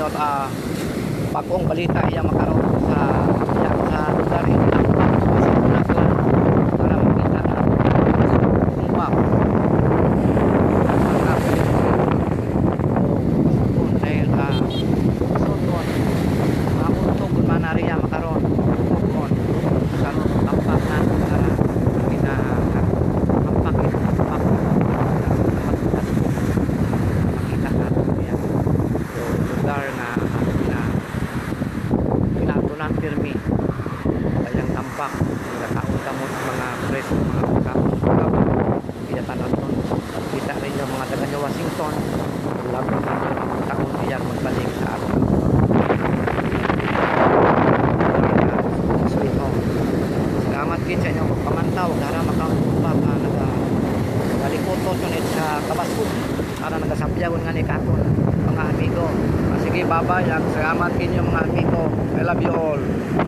daw bagong balita iya makaroon sa lugar ito sa Bulacan para makita na tumpak dahil sunod makuntog kung manariya makaroon kung sa tampak na para tampak makita natin yan so lugar na pinatulan pirmi kayang tampak nakaunta mo sa mga preso mga pagkaon pinatanan nun kita rin yung mga taga New Washington labi na taon iyan magbalik sa ato so ito salamat kit sa inyo pamantaw para makaumpak nagalikoto sunit sa kabasod para nagasapyagon nga ni katon mga amigo sige bye bye salamat kinyo mga amigo I love you all.